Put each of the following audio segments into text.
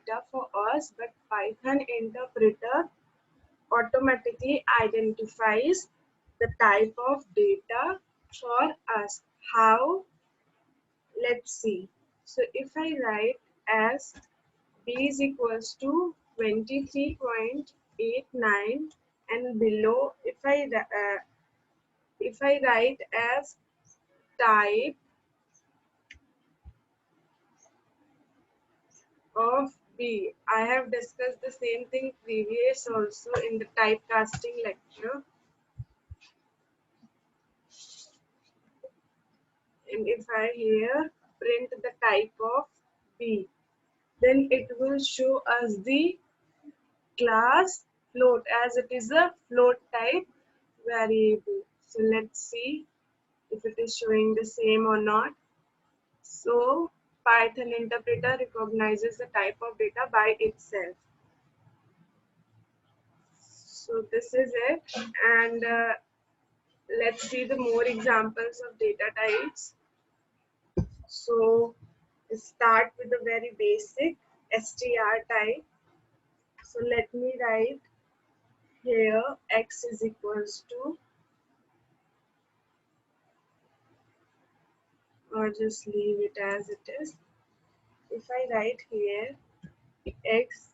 data for us, but Python interpreter automatically identifies the type of data for us. How? Let's see. So if I write as b is equals to 23.89 and below, if I write as type of B. I have discussed the same thing previous also in the typecasting lecture. And if I here print the type of B, then it will show us the class float as it is a float type variable. So let's see if it is showing the same or not. So Python interpreter recognizes the type of data by itself. So this is it, and let's see the more examples of data types. So start with the very basic str type. So let me write here x is equals to, or just leave it as it is. If I write here x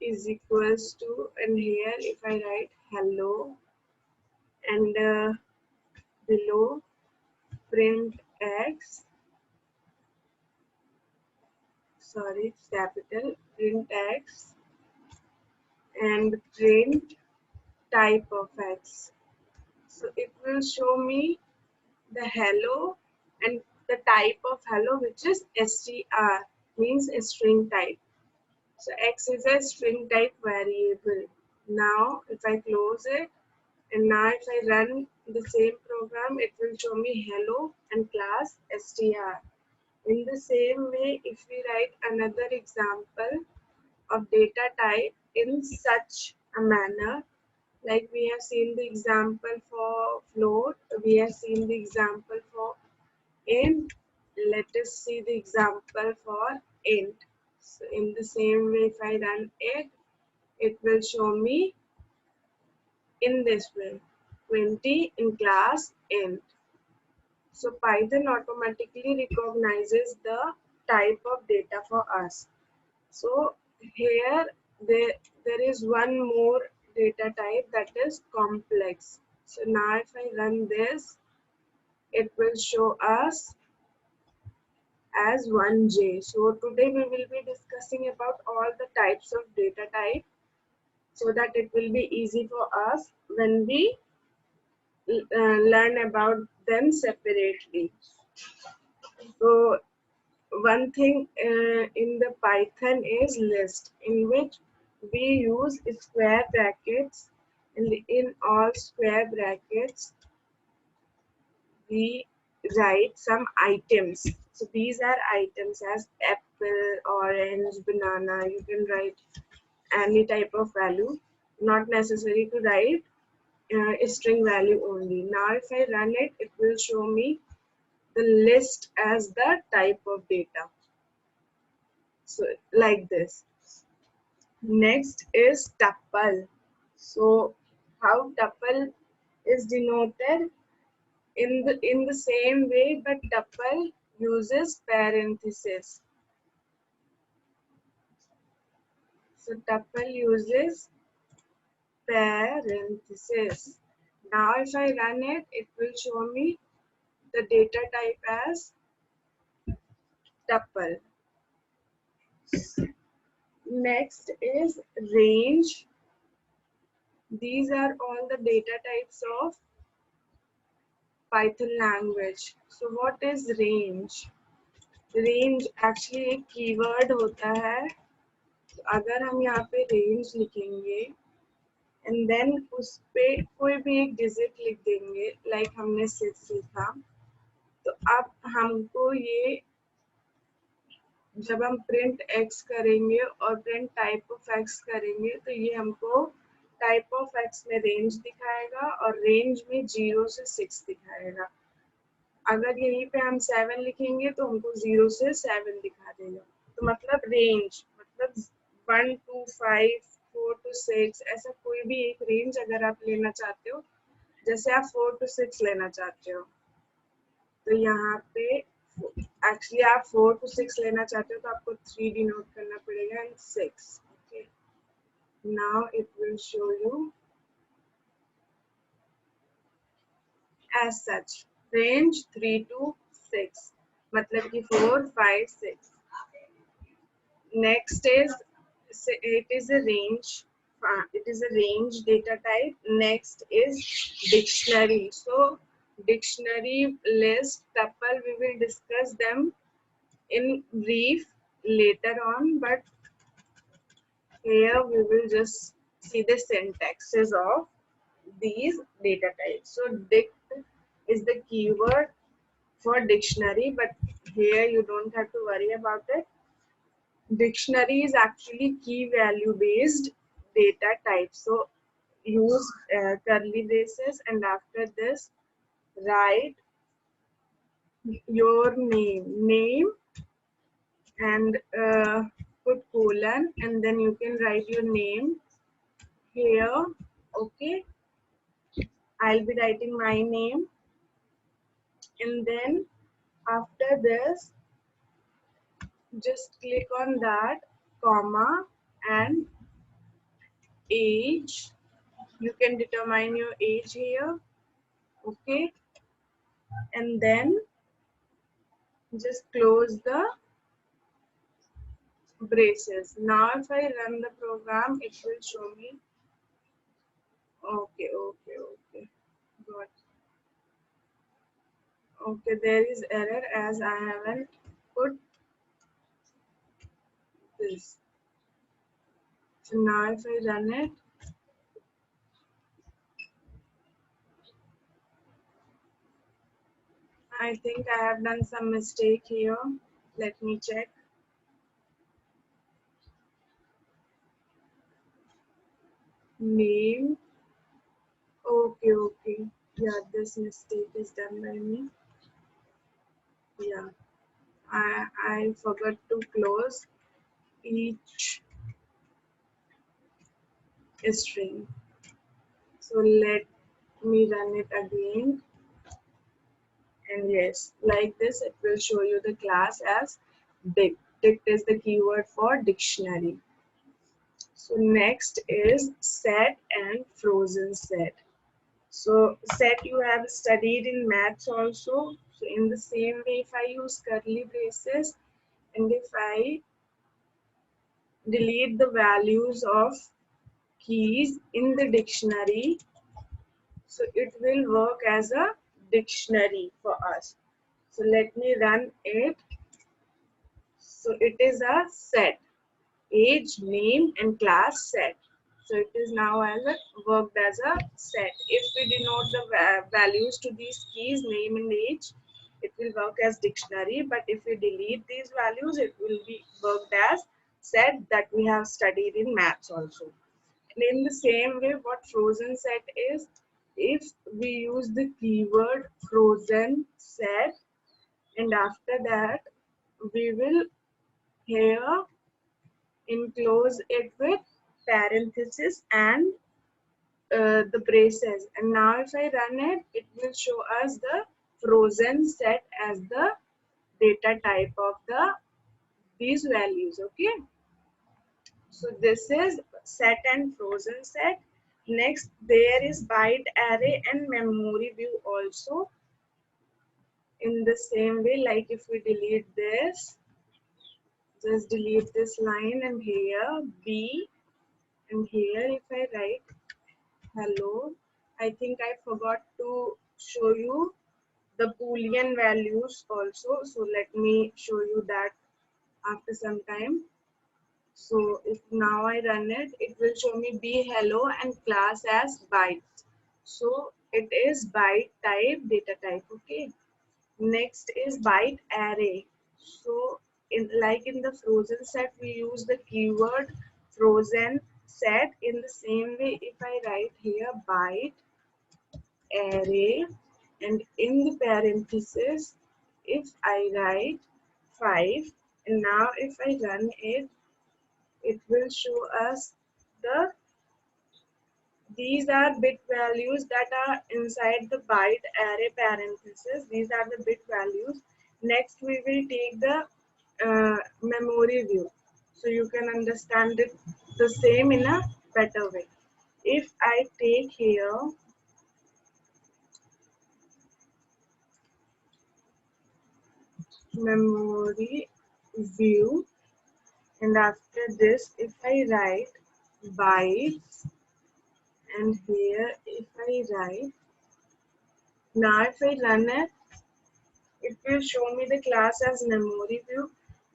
is equals to, and here if I write hello, and below print x, sorry, it's capital, print x and print type of x. So it will show me the hello and the type of hello, which is str, means a string type. So x is a string type variable. Now if I close it, and now if I run the same program, it will show me hello and class str. In the same way, if we write another example of data type in such a manner, like we have seen the example for float, we have seen the example for int, let us see the example for int. So in the same way, if I run it, it will show me in this way, 20 in class int. So Python automatically recognizes the type of data for us. So here there is one more data type, that is complex. So now if I run this, it will show us as 1J. So today we will be discussing about all the types of data type, so that it will be easy for us when we learn about them separately. So one thing in the Python is list, in which we use square brackets, and in all square brackets we write some items. So these are items as apple, orange, banana. You can write any type of value, not necessary to write a string value only. Now if I run it, it will show me the list as the type of data. So like this. Next is tuple. So how tuple is denoted? In the same way, but tuple uses parenthesis. So tuple uses parenthesis. Now if I run it, it will show me the data type as tuple. Next is range. These are all the data types of Python language. So what is range? Range actually एक keyword होता है. तो अगर हम यहाँ पे range लिखेंगे and then उस पे कोई भी एक डिजिट लिख देंगे, लाइक हमने 6 लिखा, तो अब हमको ये जब हम प्रिंट एक्स करेंगे और प्रिंट टाइप ऑफ एक्स करेंगे, तो ये हमको टाइप ऑफ एक्स में रेंज दिखाएगा और रेंज में 0 से 6 दिखाएगा. अगर यहीं पे हम 7 लिखेंगे तो हमको 0 से 7 दिखा देगा. तो मतलब रेंज मतलब 1 to 5 4 to 6 ऐसा कोई भी एक रेंज अगर आप लेना चाहते हो, जैसे आप 4 to 6 लेना चाहते हो तो यहाँ पे एक्चुअली आप 4 to 6 लेना चाहते हो तो आपको 3 डिनोट करना पड़ेगा and 6. Okay, now it will show you as such range 3 to 6 मतलब कि 4 5 6. Next is it is a range, it is a range data type. Next is dictionary. So dictionary, list, tuple, we will discuss them in brief later on, but here we will just see the syntaxes of these data types. So dict is the keyword for dictionary, but here you don't have to worry about it. Dictionary is actually key value based data type. So use curly braces and after this write your name and put colon and then you can write your name here. Okay, I'll be writing my name and then after this just click on that comma and age. You can determine your age here. Okay, and then just close the braces. Now if I run the program it will show me. Okay, got. Okay, there is error as I haven't put this. So now if I run it, I think I have done some mistake here. Let me check. Name. Okay. Yeah, this mistake is done by me. Yeah, I forgot to close each string. So let me run it again. And yes, like this, it will show you the class as dict. Dict is the keyword for dictionary. So next is set and frozen set. So set you have studied in maths also. So in the same way, if I use curly braces and if I delete the values of keys in the dictionary, so it will work as a dictionary for us. So let me run it. So it is a set, age, name and class set. So it is now as a worked as a set. If we denote the values to these keys, name and age, it will work as dictionary. But if we delete these values, it will be worked as set that we have studied in maths also. And in the same way, what frozen set is, if we use the keyword frozen set and after that we will here enclose it with parenthesis and the braces. And now if I run it, it will show us the frozen set as the data type of these values. Okay, so this is set and frozen set. Next there is byte array and memory view also. In the same way, like if we delete this, just delete this line and here B, and here if I write hello, I think I forgot to show you the Boolean values also. So let me show you that after some time. So if now I run it, it will show me be hello and class as bytes. So it is byte type data type. Okay. Next is byte array. So like in the frozen set, we use the keyword frozen set. In the same way, if I write here byte array and in the parenthesis, if I write 5 And now if I run it, it will show us the these are bit values that are inside the byte array parenthesis. These are the bit values. Next, we will take the memory view, so you can understand it the same in a better way. If I take here memory view, and after this, if I write bytes, and here if I write, now if I run it, it will show me the class as memory view,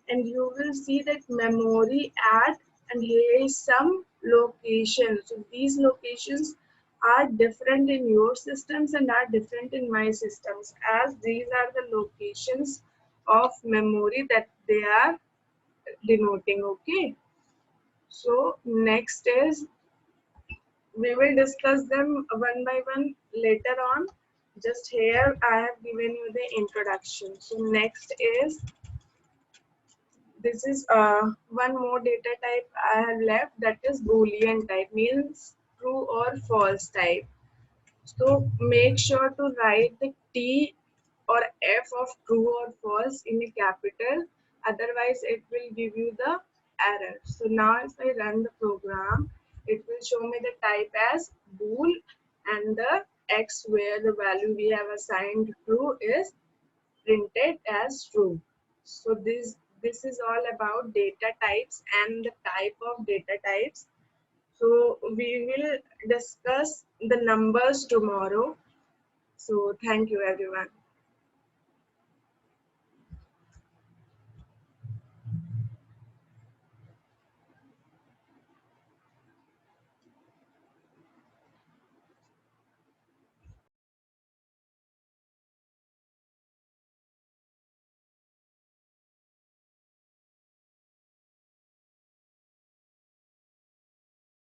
and you will see that memory at, and here is some location. So these locations are different in your systems and are different in my systems, as these are the locations of memory that they are denoting. Okay, so next is, we will discuss them one by one later on. Just here I have given you the introduction. So next is, this is one more data type I have left, that is Boolean type, means true or false type. So make sure to write the T or F of true or false in a capital, otherwise it will give you the error. So now if I run the program, it will show me the type as bool, and the X where the value we have assigned true is printed as true. So this is all about data types and the type of data types. So we will discuss the numbers tomorrow. So thank you everyone.